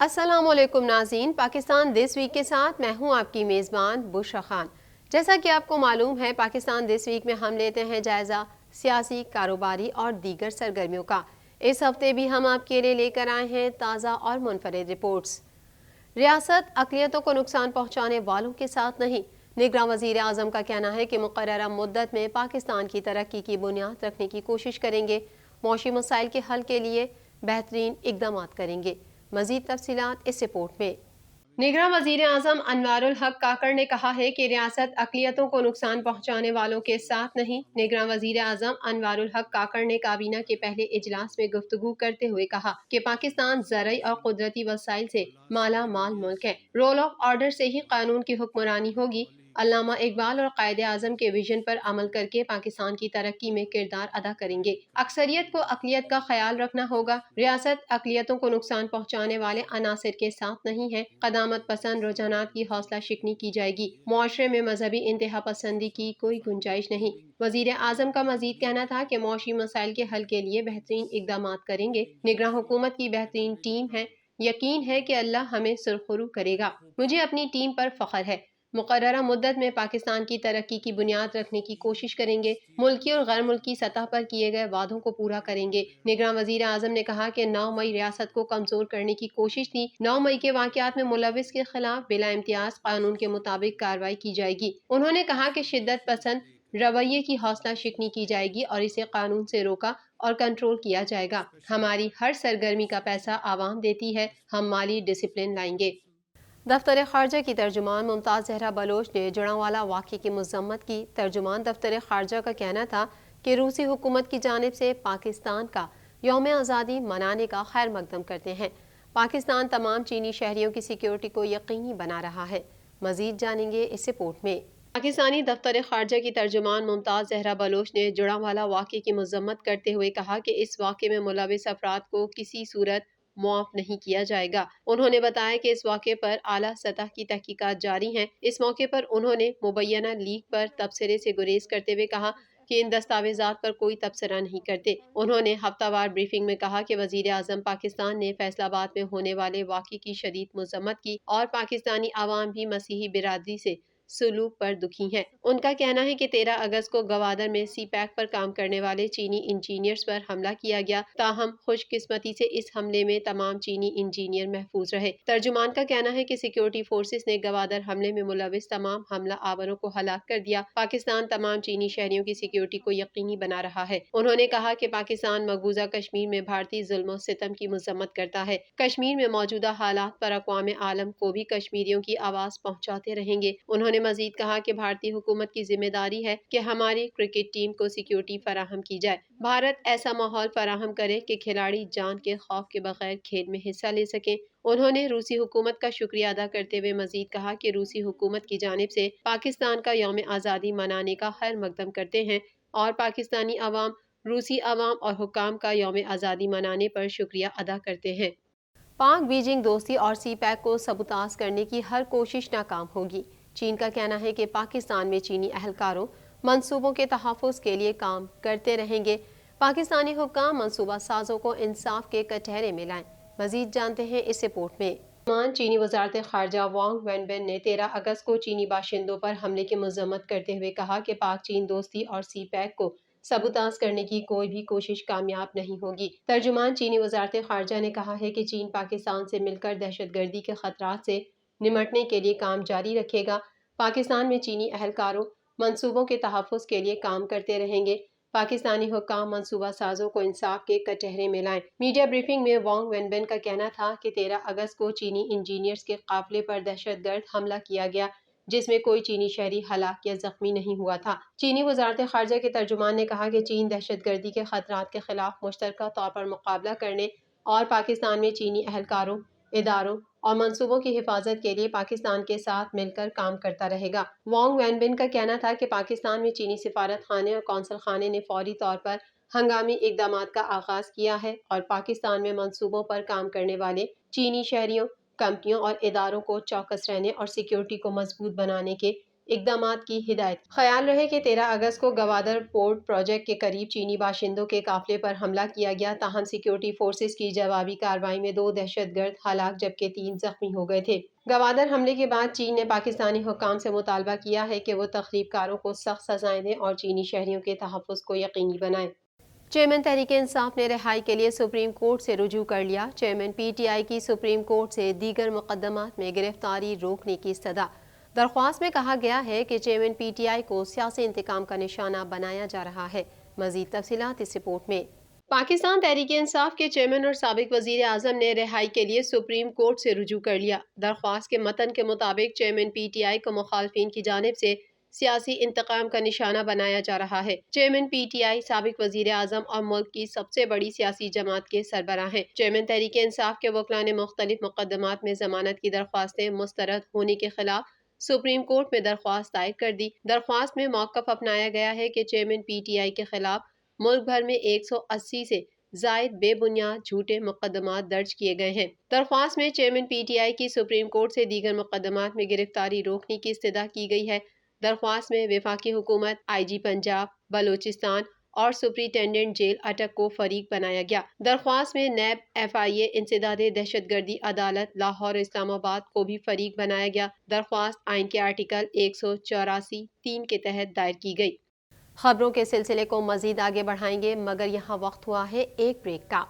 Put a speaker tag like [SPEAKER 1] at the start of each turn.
[SPEAKER 1] السلام علیکم ناظرین، پاکستان دس ویک کے ساتھ میں ہوں آپ کی میزبان بشرا خان۔ جیسا کہ آپ کو معلوم ہے، پاکستان دس ویک میں ہم لیتے ہیں جائزہ سیاسی، کاروباری اور دیگر سرگرمیوں کا۔ اس ہفتے بھی ہم آپ کے لیے لے کر آئے ہیں تازہ اور منفرد رپورٹس۔ ریاست اقلیتوں کو نقصان پہنچانے والوں کے ساتھ نہیں۔ نگراں وزیر اعظم کا کہنا ہے کہ مقررہ مدت میں پاکستان کی ترقی کی بنیاد رکھنے کی کوشش کریں گے، معاشی مسائل کے حل کے لیے بہترین اقدامات کریں گے۔ مزید تفصیلات اس رپورٹ میں۔ نگراں وزیر اعظم انوار الحق کاکڑ نے کہا ہے کہ ریاست اقلیتوں کو نقصان پہنچانے والوں کے ساتھ نہیں۔ نگراں وزیر اعظم انوار الحق کاکڑ نے کابینہ کے پہلے اجلاس میں گفتگو کرتے ہوئے کہا کہ پاکستان زرعی اور قدرتی وسائل سے مالا مال ملک ہے۔ رول آف آرڈر سے ہی قانون کی حکمرانی ہوگی۔ علامہ اقبال اور قائد اعظم کے ویژن پر عمل کر کے پاکستان کی ترقی میں کردار ادا کریں گے۔ اکثریت کو اقلیت کا خیال رکھنا ہوگا۔ ریاست اقلیتوں کو نقصان پہنچانے والے عناصر کے ساتھ نہیں ہے۔ قدامت پسند رجحانات کی حوصلہ شکنی کی جائے گی۔ معاشرے میں مذہبی انتہا پسندی کی کوئی گنجائش نہیں۔ وزیر اعظم کا مزید کہنا تھا کہ معاشی مسائل کے حل کے لیے بہترین اقدامات کریں گے۔ نگراں حکومت کی بہترین ٹیم ہے۔ یقین ہے کہ اللہ ہمیں سرخرو کرے گا۔ مجھے اپنی ٹیم پر فخر ہے۔ مقررہ مدت میں پاکستان کی ترقی کی بنیاد رکھنے کی کوشش کریں گے، ملکی اور غیر ملکی سطح پر کیے گئے وعدوں کو پورا کریں گے۔ نگراں وزیر اعظم نے کہا کہ 9 مئی ریاست کو کمزور کرنے کی کوشش تھی۔ 9 مئی کے واقعات میں ملوث کے خلاف بلا امتیاز قانون کے مطابق کارروائی کی جائے گی۔ انہوں نے کہا کہ شدت پسند رویے کی حوصلہ شکنی کی جائے گی اور اسے قانون سے روکا اور کنٹرول کیا جائے گا۔ ہماری ہر سرگرمی کا پیسہ عوام دیتی ہے، ہم مالی ڈسپلن لائیں گے۔ دفتر خارجہ کی ترجمان ممتاز زہرا بلوچ نے جڑاں واقعے کی مذمت کی۔ ترجمان دفتر خارجہ کا کہنا تھا کہ روسی حکومت کی جانب سے پاکستان کا یوم آزادی منانے کا خیر مقدم کرتے ہیں۔ پاکستان تمام چینی شہریوں کی سیکیورٹی کو یقینی بنا رہا ہے۔ مزید جانیں گے اس رپورٹ میں۔ پاکستانی دفتر خارجہ کی ترجمان ممتاز زہرا بلوچ نے جڑاں واقعے کی مذمت کرتے ہوئے کہا کہ اس واقعے میں ملوث افراد کو کسی صورت معاف نہیں کیا جائے گا۔ انہوں نے بتایا کہ اس واقعے پر اعلیٰ سطح کی تحقیقات جاری ہیں۔ اس موقع پر انہوں نے مبینہ لیک پر تبصرے سے گریز کرتے ہوئے کہا کہ ان دستاویزات پر کوئی تبصرہ نہیں کرتے۔ انہوں نے ہفتہ وار بریفنگ میں کہا کہ وزیر اعظم پاکستان نے فیصل آباد میں ہونے والے واقعے کی شدید مذمت کی اور پاکستانی عوام بھی مسیحی برادری سے سلوک پر دکھی ہیں۔ ان کا کہنا ہے کہ 13 اگست کو گوادر میں سی پیک پر کام کرنے والے چینی انجینئرز پر حملہ کیا گیا، تاہم خوش قسمتی سے اس حملے میں تمام چینی انجینئر محفوظ رہے۔ ترجمان کا کہنا ہے کہ سیکیورٹی فورسز نے گوادر حملے میں ملوث تمام حملہ آوروں کو ہلاک کر دیا۔ پاکستان تمام چینی شہریوں کی سیکیورٹی کو یقینی بنا رہا ہے۔ انہوں نے کہا کہ پاکستان مقبوضہ کشمیر میں بھارتی ظلم و ستم کی مذمت کرتا ہے۔ کشمیر میں موجودہ حالات پر اقوام عالم کو بھی کشمیریوں کی آواز پہنچاتے رہیں گے۔ انہوں نے مزید کہا کہ بھارتی حکومت کی ذمہ داری ہے کہ ہماری کرکٹ ٹیم کو سیکیورٹی فراہم کی جائے۔ بھارت ایسا ماحول فراہم کرے کہ کھلاڑی جان کے خوف کے بغیر کھیل میں حصہ لے سکیں۔ انہوں نے روسی حکومت کا شکریہ ادا کرتے ہوئے مزید کہا کہ روسی حکومت کی جانب سے پاکستان کا یوم آزادی منانے کا خیر مقدم کرتے ہیں اور پاکستانی عوام روسی عوام اور حکام کا یوم آزادی منانے پر شکریہ ادا کرتے ہیں۔ پاک بیجنگ دوستی اور سی پیک کو سبوتاژ کرنے کی ہر کوشش ناکام ہوگی۔ چین کا کہنا ہے کہ پاکستان میں چینی اہلکاروں منصوبوں کے تحفظ کے لیے کام کرتے رہیں گے۔ پاکستانی حکام منصوبہ سازوں کو انصاف کے کٹہرے میں لائیں۔ مزید جانتے ہیں اس رپورٹ میں۔ چینی وزارت خارجہ وانگ وینبن نے 13 اگست کو چینی باشندوں پر حملے کی مذمت کرتے ہوئے کہا کہ پاک چین دوستی اور سی پیک کو سبوتاژ کرنے کی کوئی بھی کوشش کامیاب نہیں ہوگی۔ ترجمان چینی وزارت خارجہ نے کہا ہے کہ چین پاکستان سے مل کر دہشت گردی کے خطرات سے نمٹنے کے لیے کام جاری رکھے گا۔ پاکستان میں چینی اہلکاروں منصوبوں کے تحفظ کے لیے کام کرتے رہیں گے۔ پاکستانی حکام منصوبہ سازوں کو انصاف کے کٹہرے میں لائیں۔ میڈیا بریفنگ میں وانگ وینبن کا کہنا تھا کہ 13 اگست کو چینی انجینئرز کے قافلے پر دہشت گرد حملہ کیا گیا، جس میں کوئی چینی شہری ہلاک یا زخمی نہیں ہوا تھا۔ چینی وزارت خارجہ کے ترجمان نے کہا کہ چین دہشت گردی کے خطرات کے خلاف مشترکہ طور پر مقابلہ کرنے اور پاکستان میں چینی اہلکاروں، اداروں اور منصوبوں کی حفاظت کے لیے پاکستان کے ساتھ مل کر کام کرتا رہے گا۔ وانگ وینبن کا کہنا تھا کہ پاکستان میں چینی سفارت خانے اور قونصل خانے نے فوری طور پر ہنگامی اقدامات کا آغاز کیا ہے اور پاکستان میں منصوبوں پر کام کرنے والے چینی شہریوں، کمپنیوں اور اداروں کو چوکس رہنے اور سیکیورٹی کو مضبوط بنانے کے اقدامات کی ہدایت۔ خیال رہے کہ 13 اگست کو گوادر پورٹ پروجیکٹ کے قریب چینی باشندوں کے قافلے پر حملہ کیا گیا، تاہم سیکیورٹی فورسز کی جوابی کارروائی میں 2 دہشت گرد ہلاک جبکہ 3 زخمی ہو گئے تھے۔ گوادر حملے کے بعد چین نے پاکستانی حکام سے مطالبہ کیا ہے کہ وہ تخریب کاروں کو سخت سزائیں دیں اور چینی شہریوں کے تحفظ کو یقینی بنائیں۔ چیئرمین تحریک انصاف نے رہائی کے لیے سپریم کورٹ سے رجوع کر لیا۔ چیئرمین پی ٹی آئی کی سپریم کورٹ سے دیگر مقدمات میں گرفتاری روکنے کی استدعا۔ درخواست میں کہا گیا ہے کہ چیئرمین پی ٹی آئی کو سیاسی انتقام کا نشانہ بنایا جا رہا ہے۔ مزید تفصیلات اس رپورٹ میں۔ پاکستان تحریک انصاف کے چیئرمین اور سابق وزیر اعظم نے رہائی کے لیے سپریم کورٹ سے رجوع کر لیا۔ درخواست کے متن کے مطابق چیئرمین پی ٹی آئی کو مخالفین کی جانب سے سیاسی انتقام کا نشانہ بنایا جا رہا ہے۔ چیئرمین پی ٹی آئی سابق وزیر اعظم اور ملک کی سب سے بڑی سیاسی جماعت کے سربراہ ہیں۔ چیئرمین تحریک انصاف کے وکلاء نے مختلف مقدمات میں ضمانت کی درخواستیں مسترد ہونے کے خلاف سپریم کورٹ میں درخواست دائر کر دی۔ درخواست میں موقف اپنایا گیا ہے کہ چیئرمین پی ٹی آئی کے خلاف ملک بھر میں 180 سے زائد بے بنیاد جھوٹے مقدمات درج کیے گئے ہیں۔ درخواست میں چیئرمین پی ٹی آئی کی سپریم کورٹ سے دیگر مقدمات میں گرفتاری روکنے کی استدعا کی گئی ہے۔ درخواست میں وفاقی حکومت، آئی جی پنجاب، بلوچستان اور سپرنٹینڈنٹ جیل اٹک کو فریق بنایا گیا۔ درخواست میں نیب، ایف آئی اے، انسداد دہشت گردی عدالت لاہور اور اسلام آباد کو بھی فریق بنایا گیا۔ درخواست آئین کے آرٹیکل 184(3) کے تحت دائر کی گئی۔ خبروں کے سلسلے کو مزید آگے بڑھائیں گے، مگر یہاں وقت ہوا ہے ایک بریک کا۔